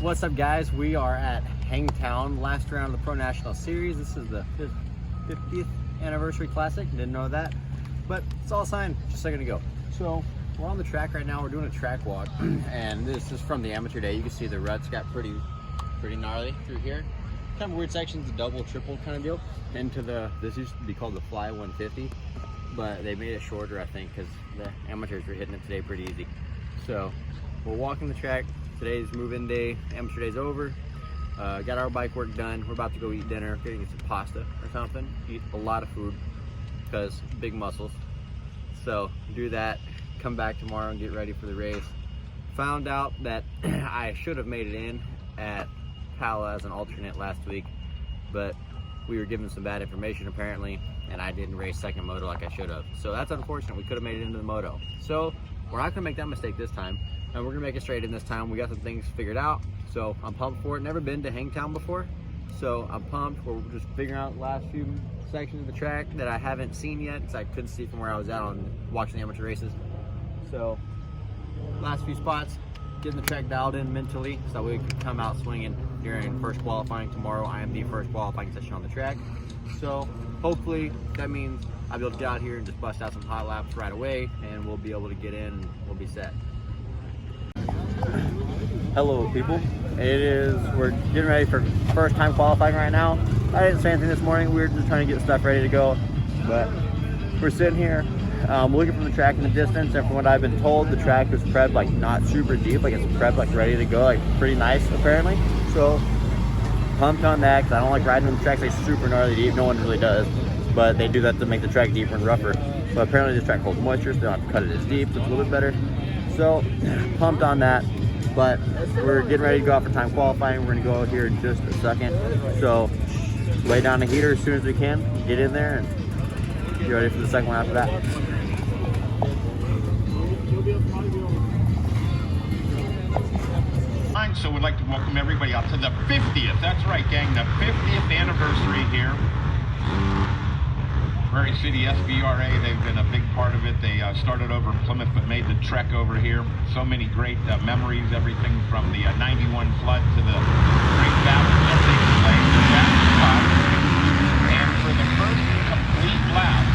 What's up, guys? We are at Hangtown, last round of the Pro National Series. This is the 50th anniversary classic. Didn't know that, but it's all signed just a second ago. So we're on the track right now. We're doing a track walk, and this is from the amateur day. You can see the ruts got pretty gnarly through here. Kind of weird sections, a double, triple kind of deal. Into this used to be called the Fly 150, but they made it shorter, I think, because the amateurs were hitting it today pretty easy. So we're walking the track. Today's move-in day, amateur day's over. Got our bike work done. We're about to go eat dinner. We're gonna get some pasta or something. Eat a lot of food because big muscles. So do that, come back tomorrow and get ready for the race. Found out that I should have made it in at Pala as an alternate last week, but we were given some bad information apparently, and I didn't race second moto like I should have. So that's unfortunate. We could have made it into the moto. So we're not gonna make that mistake this time, and we're gonna make it straight in this time. We got some things figured out, so I'm pumped for it. Never been to Hangtown before, so I'm pumped. We're just figuring out the last few sections of the track that I haven't seen yet, because I couldn't see from where I was at on watching the amateur races. So last few spots, getting the track dialed in mentally so we can come out swinging during first qualifying tomorrow. I am the first qualifying session on the track, so hopefully that means I'll be able to get out here and just bust out some hot laps right away, and we'll be able to get in and we'll be set. Hello people, we're getting ready for first time qualifying right now. I didn't say anything this morning. We were just trying to get stuff ready to go, but we're sitting here looking from the track in the distance, and from what I've been told, the track is prepped like not super deep, like it's prepped like ready to go, like pretty nice apparently. So pumped on that, because I don't like riding on the tracks like super gnarly deep. No one really does, but they do that to make the track deeper and rougher. But apparently this track holds moisture, so they don't have to cut it as deep, so it's a little bit better. So pumped on that, but we're getting ready to go out for time qualifying. We're gonna go out here in just a second, so lay down the heater as soon as we can, get in there and get ready for the second one after that. So we'd like to welcome everybody out to the 50th. That's right, gang, the 50th anniversary here. Prairie City SVRA, they've been a big part of it. They started over in Plymouth but made the trek over here. So many great memories, everything from the 91 flood to the great battle that takes place at the top. And for the first complete lap,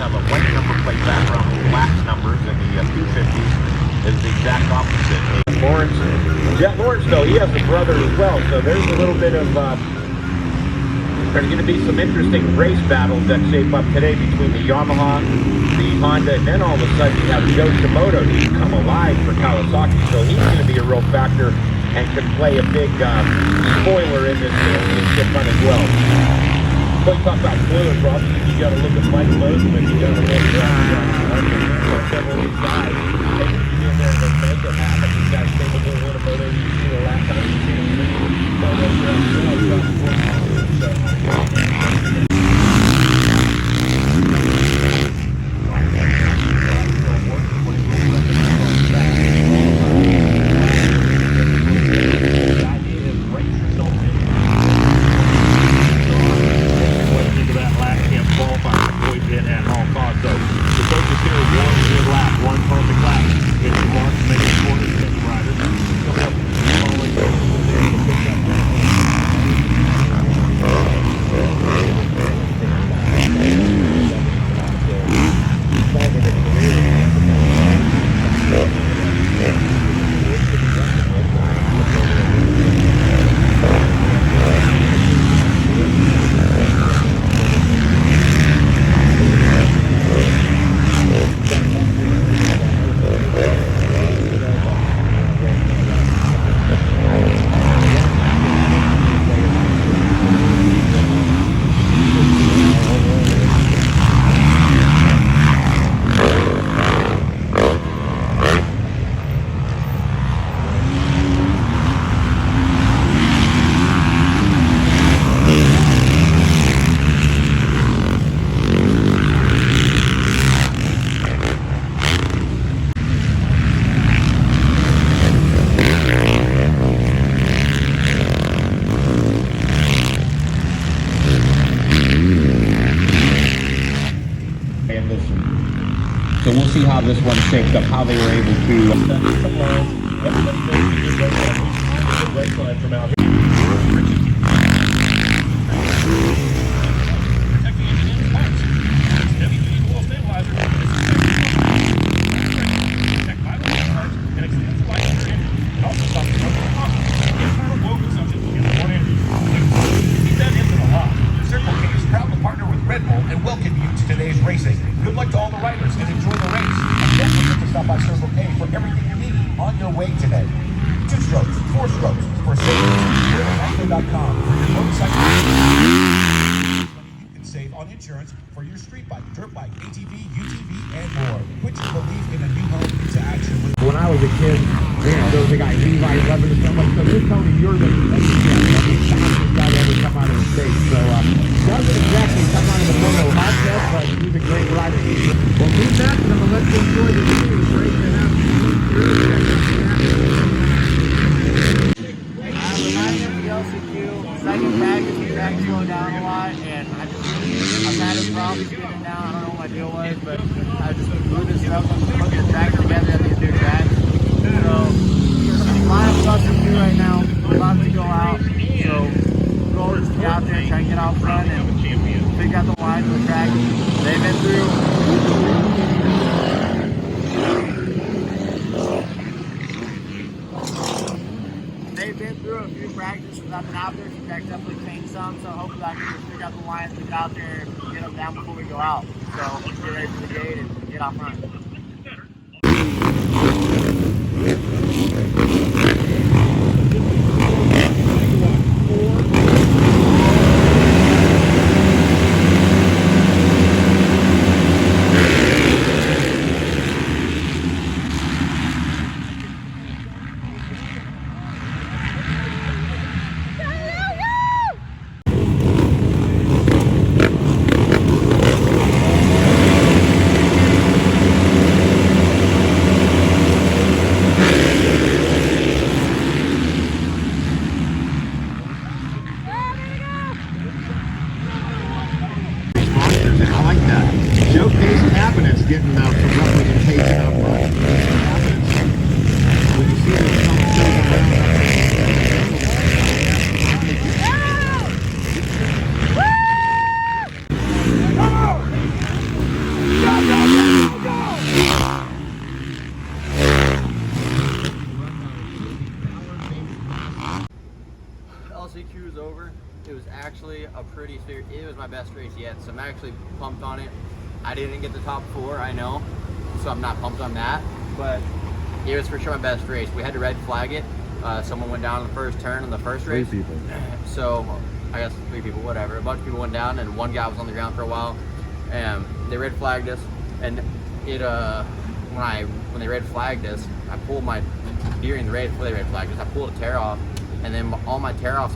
have a white number plate background with black numbers, and the 250s is the exact opposite. Jet Lawrence, though, he has a brother as well, so there's a little bit of, there's going to be some interesting race battles that shape up today between the Yamaha, the Honda, and then all of a sudden you have Joe Shimoda, who's come alive for Kawasaki, so he's going to be a real factor and could play a big spoiler in this fun as well. But you talk about spoiler drops, you got to look at Mike Logan, and you got to look at several of these guys. Hey, you get there and they make it happen. These guys capable of winning a photo. You see the last time you see them So we'll see how this one shaped up, how they were able to. From out here. Good luck to all the riders and enjoy the race. And don't forget to stop by Circle K for everything you need on your way today. 2 strokes, 4 strokes, for savings, go to hangtown.com for your motorcycle. You can save on insurance for your street bike, dirt bike, ATV, UTV, and more. Put your belief in a new home into action. When I was a kid, there was a guy, Levi Levin or something. So this Tony, you're the fastest guy to ever come out of the state. So, doesn't exactly come out of the photo hot test, but he's a great rider. Well, keep that, and I'm going to let you enjoy the series right now. Second practice, the track slowed down a lot, and I've had a problem getting down. I don't know what my deal was, but I just moving stuff, putting the track together at these new tracks. So, a lot of stuff to do right now, a lot to go out. So, goal is to get out there and try and get out front and figure out the lines of the track. They've been through. They've been through a few practices. I've been out there, so track definitely changed some. So hopefully I can just figure out the lines, get out there, and get them down before we go out. So let's get ready for the gate and get out front. Showcase cabinets getting out from roughly and taking out cabinets. When you see them come LCQ is over. It was actually a pretty serious, it was my best race yet, so I'm actually pumped on it. I didn't get the top 4, I know, so I'm not pumped on that, but it was for sure my best race. We had to red flag it, Someone went down in the first turn in the first race. 3 people. So I guess 3 people, whatever. A bunch of people went down, and one guy was on the ground for a while, and they red flagged us. And it when they red flagged us, I pulled during the race before they red flagged us, I pulled a tear off, and then all my tear offs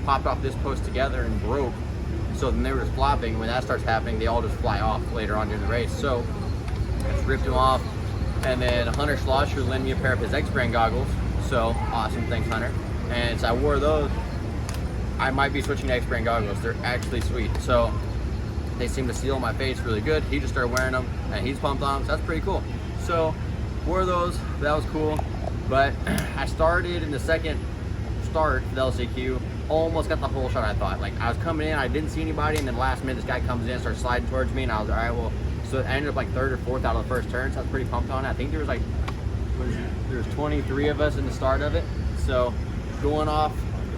popped off this post together and broke. So then they were just flopping. When that starts happening, they all just fly off later on during the race. So I just ripped them off, and then Hunter Schlosser lent me a pair of his X-brand goggles. So awesome, thanks Hunter. And so I wore those. I might be switching to X-brand goggles. They're actually sweet. So they seem to seal my face really good. He just started wearing them, and he's pumped on them, so that's pretty cool. So wore those, that was cool. But I started in the second start for the LCQ, almost got the whole shot. I thought, I was coming in, I didn't see anybody, and then last minute this guy comes in, starts sliding towards me, and I was all right. Well, so I ended up 3rd or 4th out of the first turn, so I was pretty pumped on it. I think there was 23 of us in the start of it. So going off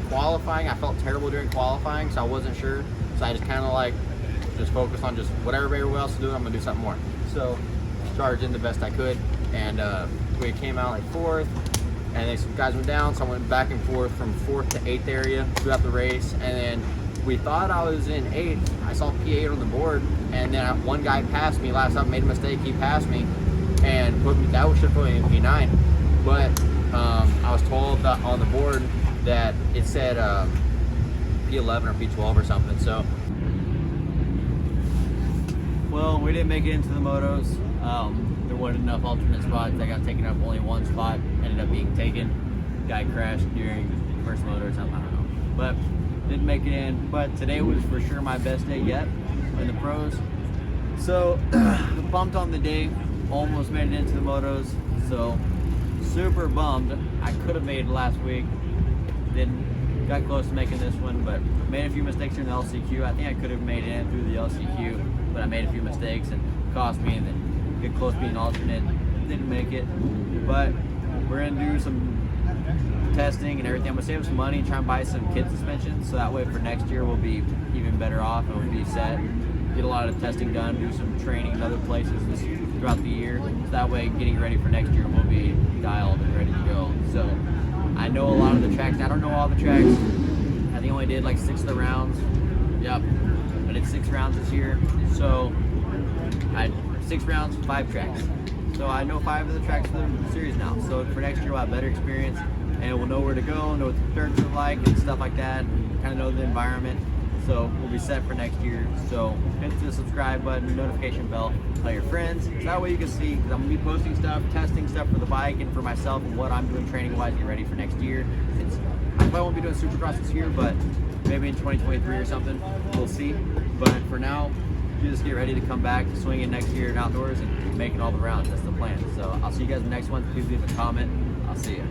qualifying, I felt terrible during qualifying, so I wasn't sure. So I just kind of just focused on just whatever everybody else is doing, I'm gonna do something more. So charged in the best I could, and we came out 4th, and then some guys went down, so I went back and forth from 4th to 8th area throughout the race. And then we thought I was in 8th. I saw P8 on the board, and then one guy passed me last time, made a mistake. He passed me and should put me in P9. But I was told that on the board that it said P11 or P12 or something. So, well, we didn't make it into the motos. There wasn't enough alternate spots. I got taken up only one spot, ended up being taken. Guy crashed during the first moto or something, I don't know. But didn't make it in. But today was for sure my best day yet in the pros. So bumped on the day, almost made it into the motos. So super bummed. I could have made it last week. Got close to making this one, but made a few mistakes during the LCQ. I think I could have made it in through the LCQ, but I made a few mistakes and cost me, and then get close to being alternate. Didn't make it, but we're gonna do some testing and everything. I'm gonna save some money and try and buy some kit suspensions, so that way for next year we'll be even better off and we'll be set. Get a lot of testing done, do some training in other places throughout the year. So that way, getting ready for next year, we'll be dialed and ready to go. So I know a lot of the tracks. I don't know all the tracks. I think I only did 6 of the rounds. Yep, I did 6 rounds this year. So I 6 rounds, 5 tracks. So I know 5 of the tracks for the series now. So for next year, we'll have better experience, and we'll know where to go, know what the dirts are like, and stuff like that, and kind of know the environment. So we'll be set for next year. So hit the subscribe button, notification bell, tell your friends. So that way you can see, because I'm going to be posting stuff, testing stuff for the bike and for myself and what I'm doing training-wise, get ready for next year. I probably won't be doing Supercross this year, but maybe in 2023 or something, we'll see. But for now, you just get ready to come back, swinging next year and outdoors and making all the rounds. That's the plan. So I'll see you guys in the next one. Please leave a comment. I'll see you.